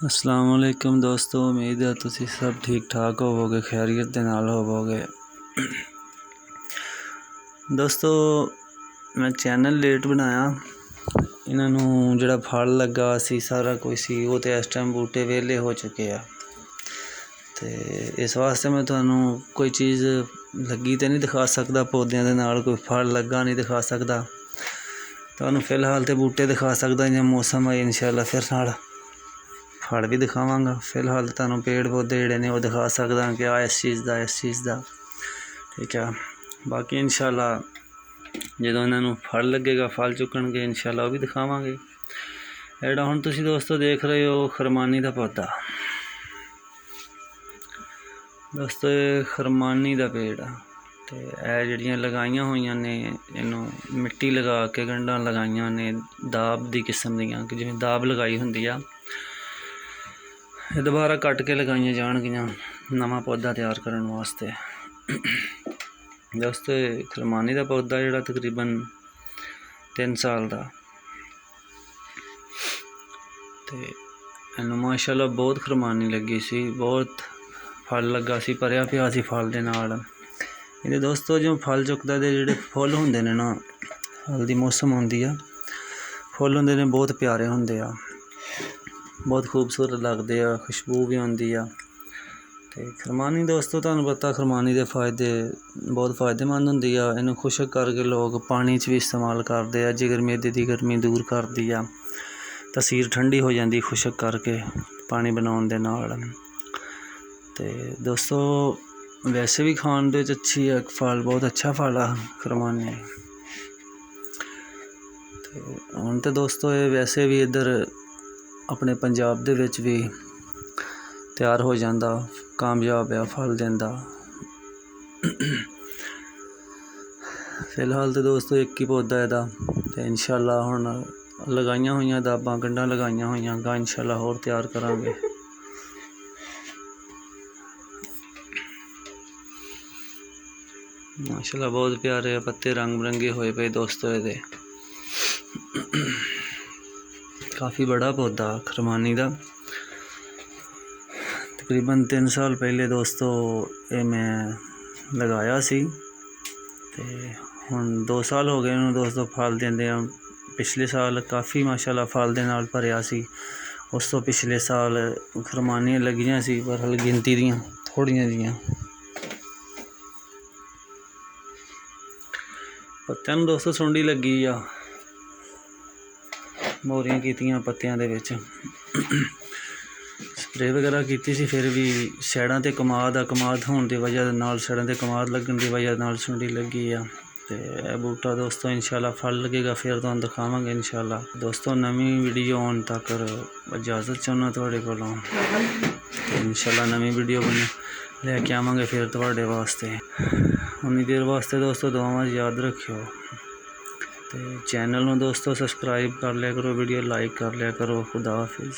अस्सलाम वालेकुम दोस्तों, उम्मीद है तुसी सब ठीक ठाक होवोगे, खैरियत दे नाल होवोगे। दोस्तों मैं चैनल लेट बनाया, इन्हों जिहड़ा फल लगा सी सारा कोई सी वो तो इस टाइम बूटे वेले हो चुके हैं। तो इस वास्ते मैं तुहानू कोई चीज़ लगी तो नहीं दिखा सकता, पौधों के नाल कोई फल लगा नहीं दिखा सकता। तुहानू फिलहाल तो बूटे दिखा सकदा, जो मौसम है इंशाअल्लाह फिर नाल फल भी दिखावांगा। फिलहाल तुहानू पेड़ पौधे जिहड़े ने वो दिखा सकदा कि इस चीज़ दा ठीक है। बाकी इंशाअल्लाह जो इन्हों फल लगेगा, फल चुकणगे इंशाअल्लाह वो भी दिखावांगे। जिहड़ा हुण तुसीं दोस्तों देख रहे हो खरमानी का पौधा, दोस्तों ये खरमानी का पेड़ आ। तो यह जड़ियाँ लगाइया हुई ने, इनू मिट्टी लगा के गंढा लगाइया ने दाब की किस्म दियाँ, कि जिवें दाब लगाई होंदी आ, दोबारा कट के लगाइया जाणगियां नवा पौधा तैयार करने वास्ते। दोस्तों खरमानी का पौधा जिहड़ा तकरीबन 3 साल का, तो इनू माशाअल्लाह बहुत खरमानी लगी सी, बहुत फल लगा सी, भरिया पिया सी फल दे नाल। ये दोस्तों जो फल चुकदा दे जिहड़े फुल होंदे ने ना, फल दी मौसम होंदी आ, फुल होंदे ने बहुत प्यारे होंदे आ, बहुत खूबसूरत लगते आ, खुशबू भी आती आ। तो खरमानी दोस्तों तुहानू पता खरमानी के फायदे बहुत फायदेमंद होंदी आ। इन्हू खुशक करके लोग पानी च भी इस्तेमाल करते हैं, जिगर मेदे की गर्मी दूर करती आ, तसीर ठंडी हो जाती खुशक करके पानी बनाने दे नाल। ते दोस्तों वैसे भी खान दे अच्छी है, फल बहुत अच्छा फल आ खरमानी। हुण तो दोस्तों ये वैसे भी इधर अपने पंजाब दे विच भी तैयार हो जाता, कामयाब है फल देंदा। फिलहाल तो दोस्तों एक ही पौधा है, तो इंशाअल्लाह हुण लगाइया हुई दाबां गंढां लगाइया हुई गा, इंशाअल्लाह होर तैयार करांगे। माशाअल्लाह बहुत प्यारे पत्ते रंग बिरंगे होए पे दोस्तों। ये काफ़ी बड़ा पौधा खरमानी का, तकरीबन 3 साल पहले दोस्तों ये मैं लगाया सी, ते हुण 2 साल हो गए इन्हूं दोस्तों फल देंदे। पिछले साल काफ़ी माशाअल्लाह फल दे नाल भरिया सी, उस तो पिछले साल खरमानियां लगियां सी, पर हल गिनती दियां थोड़ियां जियां। पत्तियां नूं दोस्तों सुंडी लगी आ, मोरियां कीतियां पत्तियां दे विच, स्प्रे वगैरह की सी, फिर भी सैडां ते कमाद होने की वजह नाल, सैडां ते कमाद लगन की वजह नाल सुंडी लगी आ। ते बूटा दोस्तों इंशाअल्लाह फल लगेगा, फिर तुहानूं दिखावांगे इंशाअल्लाह। दोस्तों नवीं वीडियो आने तक इजाज़त चाहुंदा तुहाडे कोलों, इंशाअल्लाह नवीं वीडियो लैके आवांगे फिर तुहाडे वास्ते। उन्नी देर वास्ते दोस्तों दुआवां याद रखियो। तो चैनल नूं दोस्तों सबसक्राइब कर लिया करो, वीडियो लाइक कर लिया करो। खुदा हाफिज़।